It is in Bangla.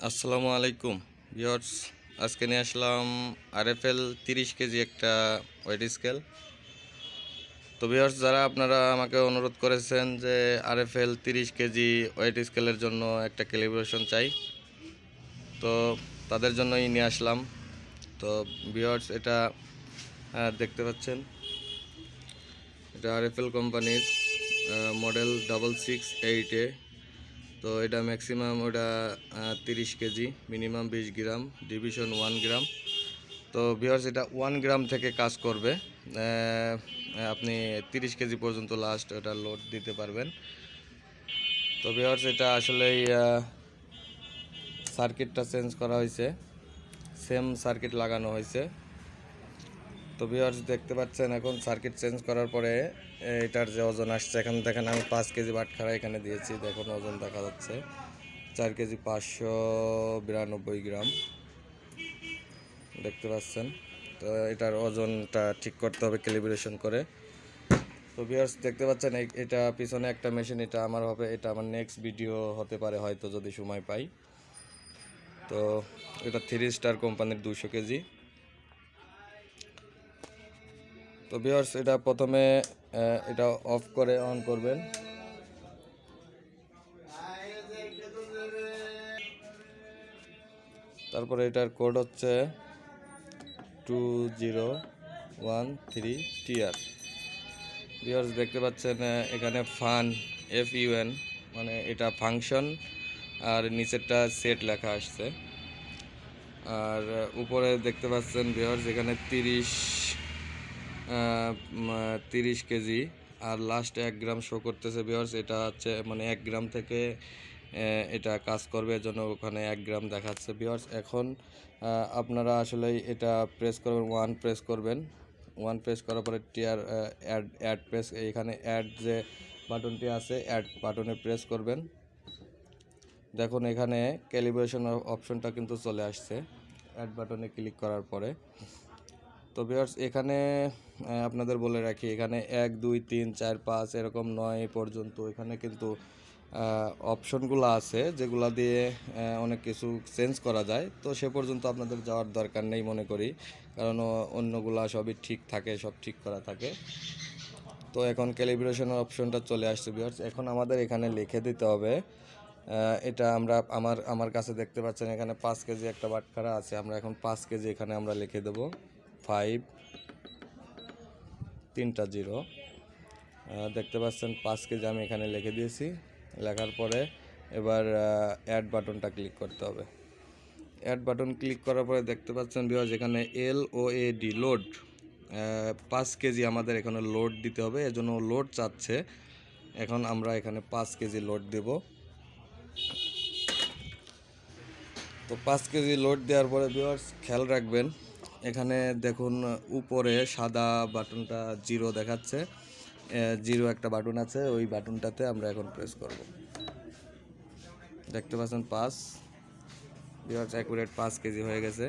আসসালামু আলাইকুম ভিউয়ার্স, আজকে নিয়ে আসলাম RFL 30 কেজি একটা ওয়েট স্কেল। তো ভিউয়ার্স, যারা আপনারা আমাকে অনুরোধ করেছেন যে RFL 30 কেজি ওয়েট স্কেলের জন্য একটা ক্যালিব্রেশন চাই, তো তাদের জন্যই নিয়ে আসলাম। তো ভিউয়ার্স, এটা দেখতে পাচ্ছেন, এটা RFL কোম্পানির মডেল 668A। তো এটা ম্যাক্সিমাম ওটা 30 কেজি, মিনিমাম 20 গ্রাম, ডিভিশন 1 গ্রাম। তো ভিউয়ার্স, এটা 1 গ্রাম থেকে কাজ করবে। আপনি 30 কেজি পর্যন্ত লাস্ট এটা লোড দিতে পারবেন। তো ভিউয়ার্স, এটা আসলেই সার্কিটটা চেঞ্জ করা হয়েছে, সেম সার্কিট লাগানো হয়েছে। তো ভিউয়ার্স, দেখতে পাচ্ছেন এখন সার্কিট চেঞ্জ করার পরে এটার যে ওজন আসছে, এখানে দেখেন আমি 5 কেজি বাটখারা এখানে দিয়েছি। দেখুন ওজন দেখা যাচ্ছে 4 কেজি 592 গ্রাম, দেখতে পাচ্ছেন। তো এটার ওজনটা ঠিক করতে হবে ক্যালিব্রেশন করে। তো ভিউয়ার্স, দেখতে পাচ্ছেন এটা পিছনে একটা মেশিন, এটা আমার হবে, এটা আমার নেক্সট ভিডিও হতে পারে হয়তো যদি সময় পাই। তো এটা 3 স্টার কোম্পানির 200 কেজি। তো ভিউয়ার্স, এটা প্রথমে এটা অফ করে অন করবেন। তারপরে এটার কোড হচ্ছে 2013TR। ভিউয়ার্স, দেখতে পাচ্ছেন এখানে FUN মানে এটা ফাংশন, আর নিচেরটা সেট লেখা আসছে। আর উপরে দেখতে পাচ্ছেন ভিউয়ার্স, এখানে 30 কেজি আর লাস্ট 1 গ্রাম শো করতেছে। ভিউয়ার্স, এটা হচ্ছে মানে 1 গ্রাম থেকে এটা কাজ করবে, এজন্য ওখানে 1 গ্রাম দেখাচ্ছে। ভিউয়ার্স, এখন আপনারা আসলে এটা প্রেস করবেন, 1 প্রেস করবেন। 1 প্রেস করার পরে টিআর অ্যাড প্রেস, এখানে অ্যাড যে বাটনটি আছে অ্যাড বাটনে প্রেস করবেন। দেখুন এখানে ক্যালিব্রেশন অপশনটা কিন্তু চলে আসছে অ্যাড বাটনে ক্লিক করার পরে। তো ভিউয়ার্স, এখানে আপনাদের বলে রাখি, এখানে 1 2 3 4 5 এরকম 9 পর্যন্ত এখানে কিন্তু অপশনগুলো আছে, যেগুলা দিয়ে অনেক কিছু চেঞ্জ করা যায়। তো সে পর্যন্ত আপনাদের যাওয়ার দরকার নেই মনে করি, কারণ অন্যগুলা সবই ঠিক থাকে, সব ঠিক করা থাকে। তো এখন ক্যালিব্রেশনের অপশনটা চলে আসছে ভিউয়ার্স। এখন আমাদের এখানে লিখে দিতে হবে, এটা আমরা আমার কাছে দেখতে পাচ্ছেন এখানে 5 কেজি একটা বাটখারা আছে। আমরা এখন 5 কেজি এখানে আমরা লিখে দেব, 5 3টা 0। দেখতে পাচ্ছেন 5 কেজি আমি এখানে লিখে দিয়েছি। লেখার পরে এবার অ্যাড বাটনটা ক্লিক করতে হবে। অ্যাড বাটন ক্লিক করার পরে দেখতে পাচ্ছেন ভিউয়ার্স, এখানে LOAD লোড 5 কেজি আমাদের এখানে লোড দিতে হবে, এজন্য লোড চাচ্ছে। এখন আমরা এখানে 5 কেজি লোড দেব। তো 5 কেজি লোড দেওয়ার পরে ভিউয়ার্স, খেয়াল রাখবেন এখানে দেখুন উপরে সাদা বাটনটা 0 দেখাচ্ছে, 0 একটা বাটন আছে, ওই বাটনটাতে আমরা এখন প্রেস করব। দেখতে পাচ্ছেন 5, ভিউয়ার্স অ্যাকুরেট 5 কেজি হয়ে গেছে।